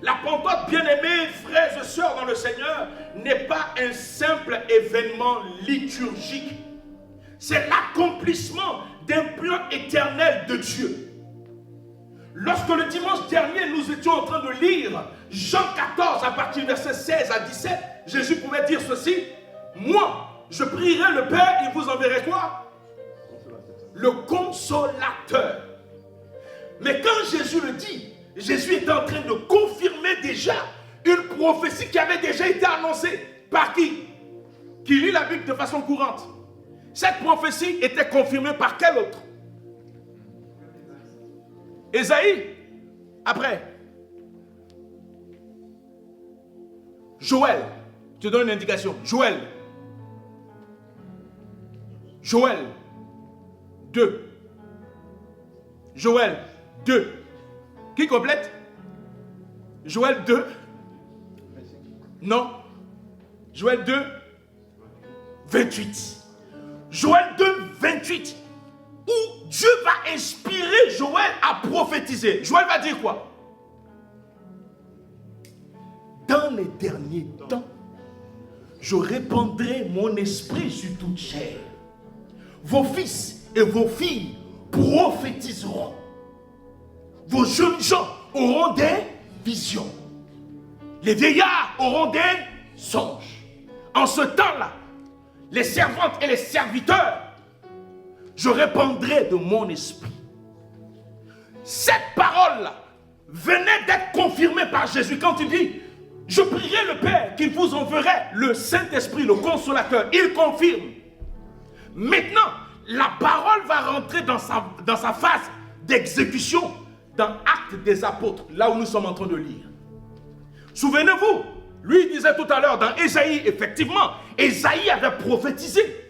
La Pentecôte, bien-aimés, frères et sœurs dans le Seigneur, n'est pas un simple événement liturgique. C'est l'accomplissement d'un plan éternel de Dieu. Lorsque le dimanche dernier, nous étions en train de lire Jean 14 à partir du verset 16 à 17, Jésus pouvait dire ceci: moi, je prierai le Père, il vous enverrait quoi? Le consolateur. Mais quand Jésus le dit, Jésus était en train de confirmer déjà une prophétie qui avait déjà été annoncée. Par qui? Qui lit la Bible de façon courante. Cette prophétie était confirmée par quel autre? Ésaïe. Après. Joël. Je te donne une indication. Joël. Joël 2. Joël 2. Qui complète? Joël 2. Non. Joël 2. 28. Joël 2, 28. Où Dieu va inspirer Joël à prophétiser. Joël va dire quoi? Dans les derniers temps, je répandrai mon esprit sur toute chair. Vos fils et vos filles prophétiseront. Vos jeunes gens auront des visions. Les vieillards auront des songes. En ce temps-là, les servantes et les serviteurs, je répandrai de mon esprit. Cette parole-là venait d'être confirmée par Jésus quand il dit: je prierai le Père qu'il vous enverrait le Saint-Esprit, le Consolateur. Il confirme. Maintenant, la parole va rentrer dans sa phase d'exécution dans Actes des Apôtres, là où nous sommes en train de lire. Souvenez-vous, lui disait tout à l'heure dans Ésaïe, effectivement, Ésaïe avait prophétisé.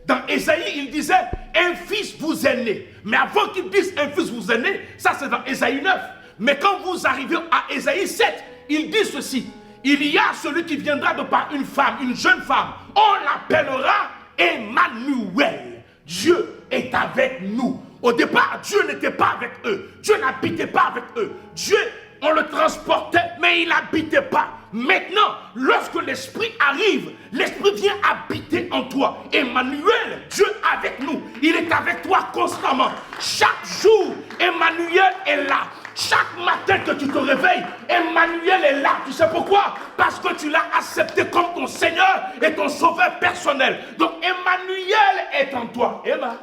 Dans Ésaïe, il disait: un fils vous est né. Mais avant qu'il dise un fils vous est né, ça c'est dans Ésaïe 9. Mais quand vous arrivez à Ésaïe 7, il dit ceci: il y a celui qui viendra de par une femme, une jeune femme. On l'appellera Emmanuel. Dieu est avec nous. Au départ, Dieu n'était pas avec eux. Dieu n'habitait pas avec eux. Dieu, on le transportait, mais il n'habitait pas. Maintenant, lorsque l'Esprit arrive, l'Esprit vient habiter en toi. Emmanuel, Dieu avec nous. Il est avec toi constamment. Chaque jour, Emmanuel est là. Chaque matin que tu te réveilles, Emmanuel est là. Tu sais pourquoi? Parce que tu l'as accepté comme ton Seigneur et ton Sauveur personnel. Donc Emmanuel est en toi. Emma.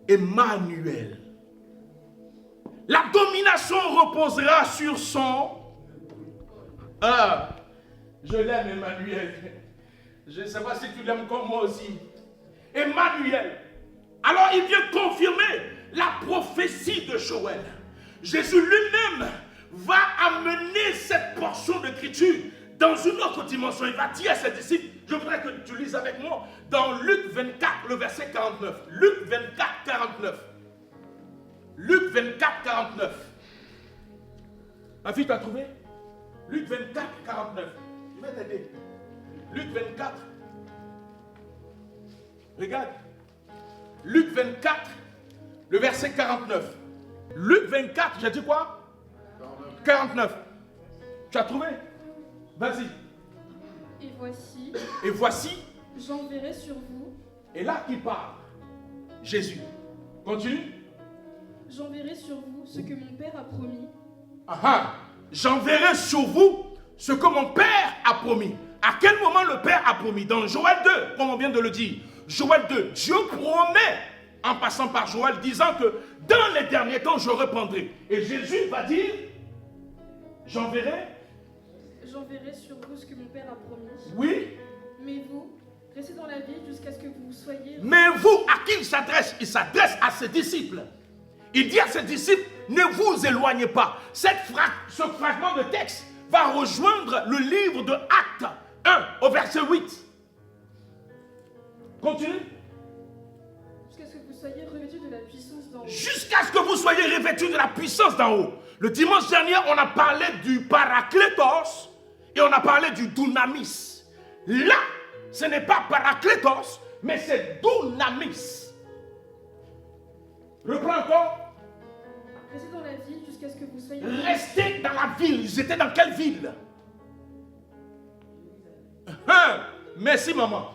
Emmanuel. La domination reposera sur son... je l'aime, Emmanuel. Je ne sais pas si tu l'aimes comme moi aussi. Emmanuel. Alors il vient confirmer la prophétie de Joël. Jésus lui-même va amener cette portion d'écriture dans une autre dimension. Il va dire à ses disciples, je voudrais que tu lises avec moi, dans Luc 24, le verset 49. Luc 24, 49. Luc 24, 49. Ma fille, tu as trouvé? Luc 24, 49. Je vais t'aider. Luc 24. Regarde. Luc 24, le verset 49. Luc 24, j'ai dit quoi? 49. Tu as trouvé? Vas-y. Et voici. J'enverrai sur vous. Et là, qui parle? Jésus. Continue. J'enverrai sur vous ce que mon Père a promis. J'enverrai sur vous ce que mon Père a promis. À quel moment le Père a promis? Dans Joël 2, comme on vient de le dire. Joël 2, Dieu promet, en passant par Joël, disant que dans les derniers temps, je répandrai. Et Jésus va dire, j'enverrai sur vous ce que mon Père a promis. Oui. Mais vous, restez dans la vie jusqu'à ce que vous soyez... Mais vous, à qui il s'adresse? Il s'adresse à ses disciples. Il dit à ses disciples, ne vous éloignez pas. Ce fragment de texte va rejoindre le livre de Actes 1 au verset 8. Continue. Jusqu'à ce que vous soyez revêtus de la puissance d'en haut. Jusqu'à ce que vous soyez revêtus de la puissance d'en haut. Le dimanche dernier, on a parlé du paraklétos et on a parlé du dunamis. Là, ce n'est pas paraklétos, mais c'est dunamis. Reprends encore. Restez dans la ville jusqu'à ce que vous soyez... Restez dans la ville. Ils étaient dans quelle ville? Merci maman.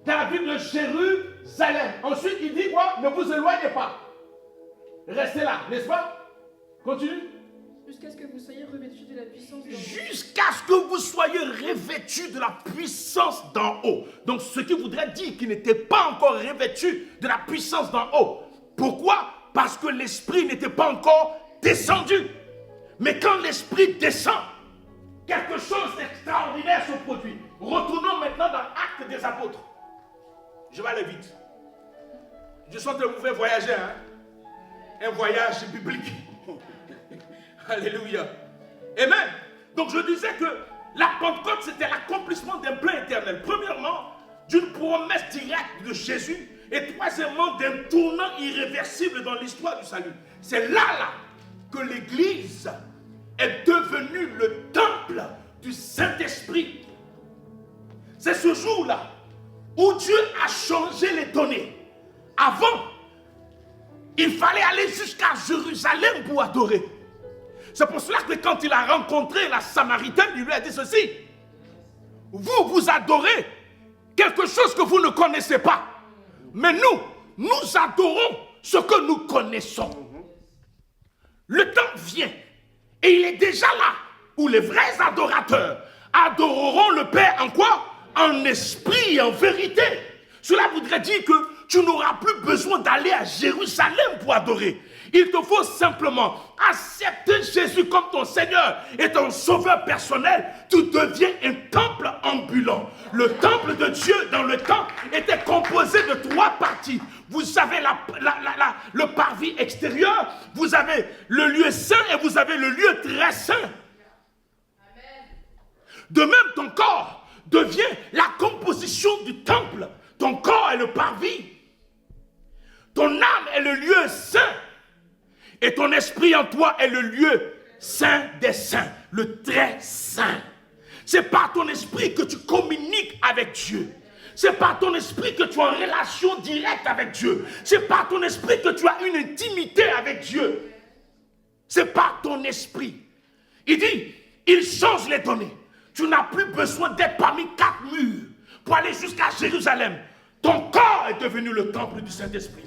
Dans la ville de Jérusalem. Ensuite il dit quoi? Ne vous éloignez pas. Restez là, n'est-ce pas? Continue. Jusqu'à ce que vous soyez revêtus de la puissance d'en haut. Jusqu'à ce que vous soyez revêtus de la puissance d'en haut. Donc ce qui voudrait dire qu'ils n'étaient pas encore revêtus de la puissance d'en haut. Pourquoi? Parce que l'esprit n'était pas encore descendu. Mais quand l'esprit descend, quelque chose d'extraordinaire se produit. Retournons maintenant dans l'Acte des Apôtres. Je vais aller vite. Je suis en train de vous faire voyager. Un voyage biblique. Alléluia. Amen. Donc je disais que la Pentecôte, c'était l'accomplissement d'un plan éternel. Premièrement, d'une promesse directe de Jésus. Et troisièmement, d'un tournant irréversible dans l'histoire du salut. C'est là que l'Église est devenue le temple du Saint-Esprit. C'est ce jour-là où Dieu a changé les données. Avant, il fallait aller jusqu'à Jérusalem pour adorer. C'est pour cela que quand il a rencontré la Samaritaine, il lui a dit ceci. Vous adorez quelque chose que vous ne connaissez pas. Mais nous adorons ce que nous connaissons. Le temps vient et il est déjà là où les vrais adorateurs adoreront le Père en quoi? En esprit et en vérité. Cela voudrait dire que tu n'auras plus besoin d'aller à Jérusalem pour adorer. Il te faut simplement accepter Jésus comme ton Seigneur et ton sauveur personnel. Tu deviens un temple ambulant. Le temple de Dieu dans le temps était composé de 3 parties. Vous avez le parvis extérieur, vous avez le lieu saint et vous avez le lieu très saint. De même, ton corps devient la composition du temple. Ton corps est le parvis. Ton âme est le lieu saint. Et ton esprit en toi est le lieu saint des saints, le très saint. C'est par ton esprit que tu communiques avec Dieu. C'est par ton esprit que tu es en relation directe avec Dieu. C'est par ton esprit que tu as une intimité avec Dieu. C'est par ton esprit. Il dit, il change les données. Tu n'as plus besoin d'être parmi 4 murs pour aller jusqu'à Jérusalem. Ton corps est devenu le temple du Saint-Esprit.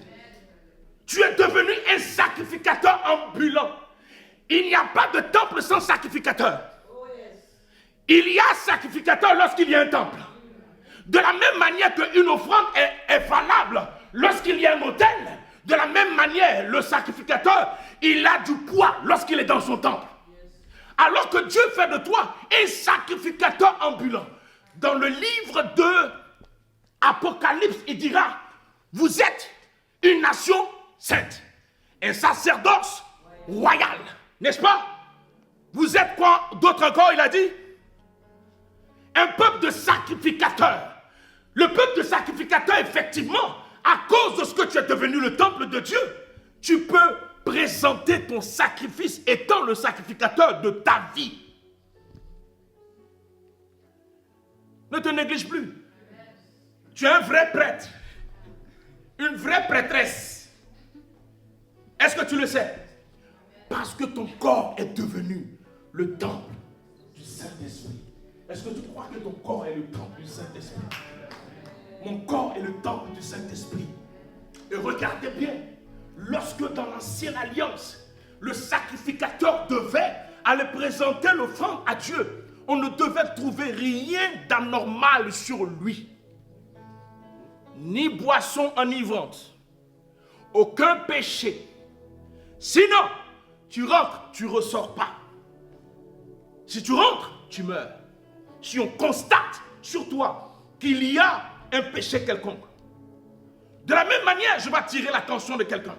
Tu es devenu un sacrificateur ambulant. Il n'y a pas de temple sans sacrificateur. Il y a sacrificateur lorsqu'il y a un temple. De la même manière qu'une offrande est valable lorsqu'il y a un autel, de la même manière, le sacrificateur, il a du poids lorsqu'il est dans son temple. Alors que Dieu fait de toi un sacrificateur ambulant. Dans le livre de Apocalypse, il dira, vous êtes une nation sainte, un sacerdoce royal, n'est-ce pas? Vous êtes quoi d'autre encore, il a dit? Un peuple de sacrificateurs. Le peuple de sacrificateurs, effectivement, à cause de ce que tu es devenu le temple de Dieu, tu peux présenter ton sacrifice étant le sacrificateur de ta vie. Ne te néglige plus. Tu es un vrai prêtre, une vraie prêtresse. Est-ce que tu le sais? Parce que ton corps est devenu le temple du Saint-Esprit. Est-ce que tu crois que ton corps est le temple du Saint-Esprit? Mon corps est le temple du Saint-Esprit. Et regardez bien, lorsque dans l'ancienne alliance, le sacrificateur devait aller présenter l'offrande à Dieu, on ne devait trouver rien d'anormal sur lui. Ni boisson enivrante, aucun péché. Sinon, tu rentres, tu ne ressors pas. Si tu rentres, tu meurs. Si on constate sur toi qu'il y a un péché quelconque. De la même manière, je vais attirer l'attention de quelqu'un.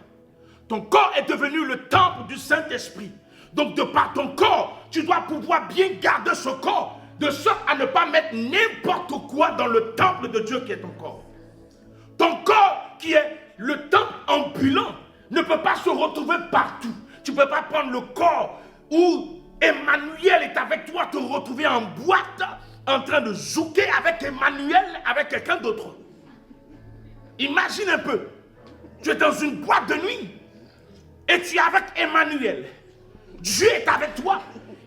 Ton corps est devenu le temple du Saint-Esprit. Donc de par ton corps, tu dois pouvoir bien garder ce corps, de sorte à ne pas mettre n'importe quoi dans le temple de Dieu qui est ton corps. Ton corps qui est le temple ambulant ne peut pas se retrouver partout. Tu ne peux pas prendre le corps où Emmanuel est avec toi, te retrouver en boîte, en train de jouer avec Emmanuel, avec quelqu'un d'autre. Imagine un peu, tu es dans une boîte de nuit, et tu es avec Emmanuel. Dieu est avec toi.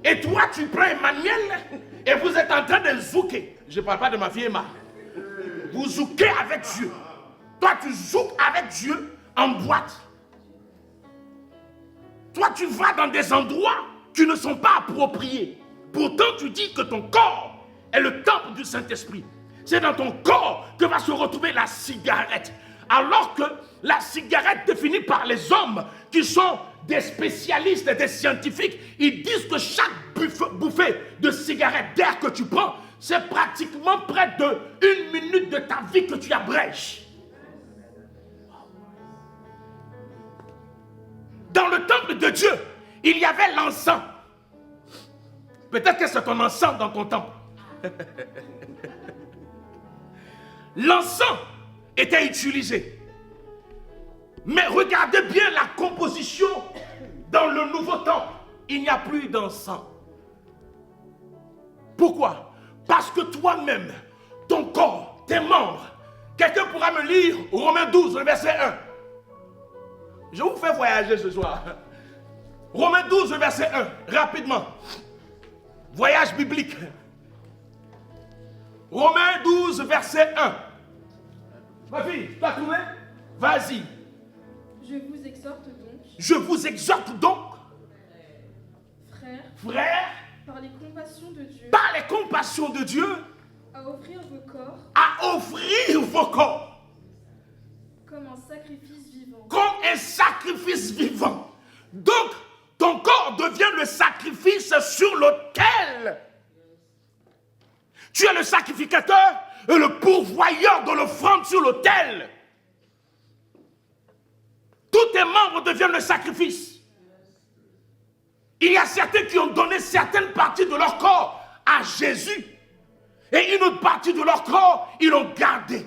Et toi, tu prends Emmanuel et vous êtes en train de zouker. Je ne parle pas de ma fille Emma. Vous zoukez avec Dieu. Toi, tu zoukes avec Dieu en boîte. Toi, tu vas dans des endroits qui ne sont pas appropriés. Pourtant, tu dis que ton corps est le temple du Saint-Esprit. C'est dans ton corps que va se retrouver la cigarette. Alors que la cigarette définie par les hommes qui sont des spécialistes et des scientifiques, ils disent que chaque bouffée de cigarette d'air que tu prends, c'est pratiquement près de 1 minute de ta vie que tu abrèges. Dans le temple de Dieu, il y avait l'encens. Peut-être que c'est ton encens dans ton temple. L'encens était utilisé. Mais regardez bien la composition dans le nouveau temple. Il n'y a plus d'encens. Pourquoi? Parce que toi-même, ton corps, tes membres, quelqu'un pourra me lire Romains 12, le verset 1. Je vous fais voyager ce soir. Romains 12, le verset 1, rapidement. Voyage biblique. Romains 12, verset 1. Ma fille, tu as trouvé? Vas-y. Je vous exhorte donc. Je vous exhorte donc, frères, par les compassions de Dieu, par les compassions de Dieu, à offrir vos corps comme un sacrifice vivant. Comme un sacrifice vivant. Donc, ton corps devient le sacrifice sur l'autel. Tu es le sacrificateur et le pourvoyeur de l'offrande sur l'autel. Tous tes membres deviennent le sacrifice. Il y a certains qui ont donné certaines parties de leur corps à Jésus. Et une autre partie de leur corps, ils l'ont gardé.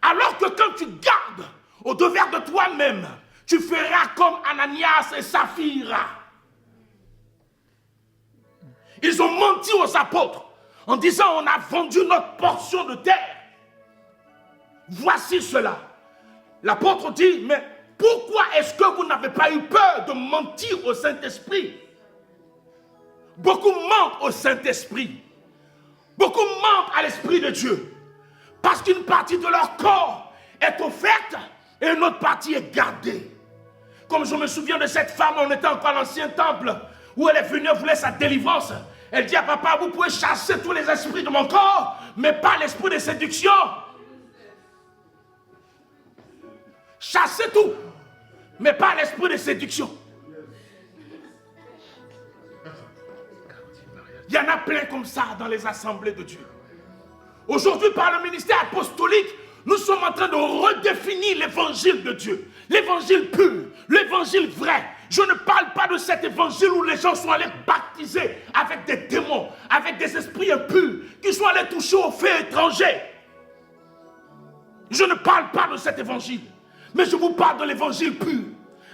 Alors que quand tu gardes au-devers de toi-même, tu feras comme Ananias et Saphira. Ils ont menti aux apôtres en disant on a vendu notre portion de terre. Voici cela. L'apôtre dit, mais pourquoi est-ce que vous n'avez pas eu peur de mentir au Saint-Esprit? Beaucoup mentent au Saint-Esprit. Beaucoup mentent à l'Esprit de Dieu. Parce qu'une partie de leur corps est offerte et une autre partie est gardée. Comme je me souviens de cette femme, on était encore à l'ancien temple, où elle est venue, elle voulait sa délivrance. Elle dit à papa, vous pouvez chasser tous les esprits de mon corps, mais pas l'esprit de séduction. Chassez tout, mais pas l'esprit de séduction. Il y en a plein comme ça dans les assemblées de Dieu. Aujourd'hui, par le ministère apostolique, nous sommes en train de redéfinir l'évangile de Dieu. L'évangile pur, l'évangile vrai. Je ne parle pas de cet évangile où les gens sont allés baptiser avec des démons, avec des esprits impurs, qui sont allés toucher aux faits étrangers. Je ne parle pas de cet évangile, mais je vous parle de l'évangile pur.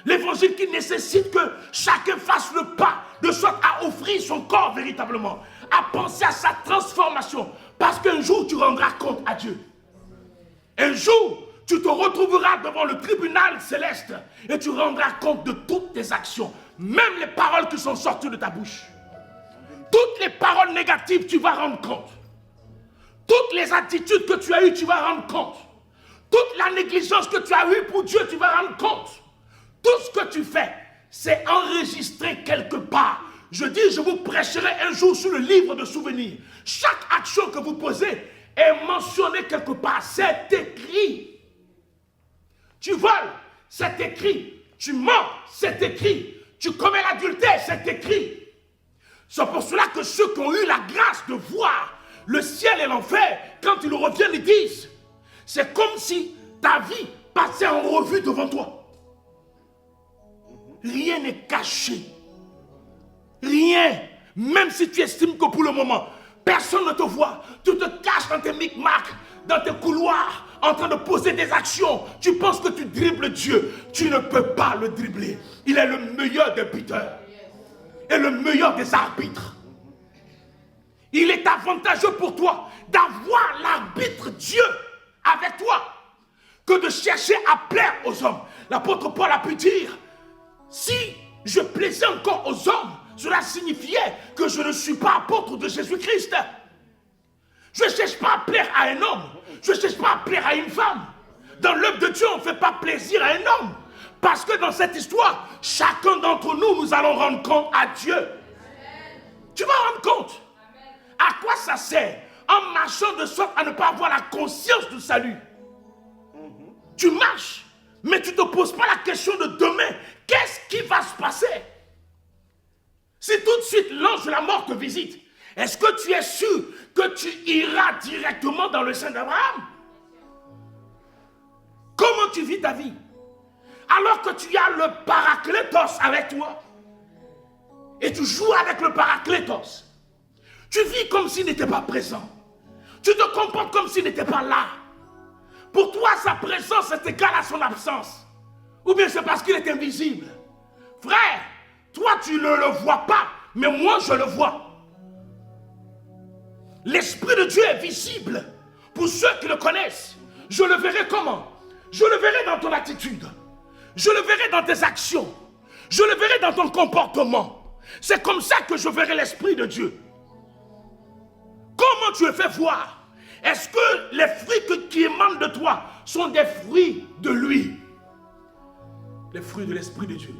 L'évangile qui nécessite que chacun fasse le pas, de sorte à offrir son corps véritablement, à penser à sa transformation, parce qu'un jour tu rendras compte à Dieu. Un jour, tu te retrouveras devant le tribunal céleste et tu rendras compte de toutes tes actions, même les paroles qui sont sorties de ta bouche. Toutes les paroles négatives, tu vas rendre compte. Toutes les attitudes que tu as eues, tu vas rendre compte. Toute la négligence que tu as eue pour Dieu, tu vas rendre compte. Tout ce que tu fais, c'est enregistré quelque part. Je dis, je vous prêcherai un jour sur le livre de souvenirs. Chaque action que vous posez est mentionnée quelque part. C'est écrit. Tu voles, c'est écrit. Tu mens, c'est écrit. Tu commets l'adultère, c'est écrit. C'est pour cela que ceux qui ont eu la grâce de voir le ciel et l'enfer, quand ils reviennent, ils disent, c'est comme si ta vie passait en revue devant toi. Rien n'est caché. Rien. Même si tu estimes que pour le moment, personne ne te voit. Tu te caches dans tes micmacs, dans tes couloirs, en train de poser des actions. Tu penses que tu dribbles Dieu. Tu ne peux pas le dribbler. Il est le meilleur des buteurs. Et le meilleur des arbitres. Il est avantageux pour toi d'avoir l'arbitre Dieu avec toi que de chercher à plaire aux hommes. L'apôtre Paul a pu dire, je plaisais encore aux hommes, cela signifiait que je ne suis pas apôtre de Jésus-Christ. Je ne cherche pas à plaire à un homme. Je ne cherche pas à plaire à une femme. Dans l'œuvre de Dieu, on ne fait pas plaisir à un homme. Parce que dans cette histoire, chacun d'entre nous, nous allons rendre compte à Dieu. Amen. Tu vas rendre compte. Amen. À quoi ça sert? En marchant de sorte à ne pas avoir la conscience du salut. Tu marches, mais tu ne te poses pas la question de demain. Qu'est-ce qui va se passer? Si tout de suite l'ange de la mort te visite, est-ce que tu es sûr que tu iras directement dans le sein d'Abraham? Comment tu vis ta vie? Alors que tu as le Paraclétos avec toi. Et tu joues avec le Paraclétos. Tu vis comme s'il n'était pas présent. Tu te comportes comme s'il n'était pas là. Pour toi, sa présence est égale à son absence. Ou bien c'est parce qu'il est invisible. Frère, toi tu ne le vois pas, mais moi je le vois. L'Esprit de Dieu est visible pour ceux qui le connaissent. Je le verrai comment? Je le verrai dans ton attitude. Je le verrai dans tes actions. Je le verrai dans ton comportement. C'est comme ça que je verrai l'Esprit de Dieu. Comment tu es fait voir? Est-ce que les fruits qui émanent de toi sont des fruits de lui? Les fruits de l'Esprit de Dieu.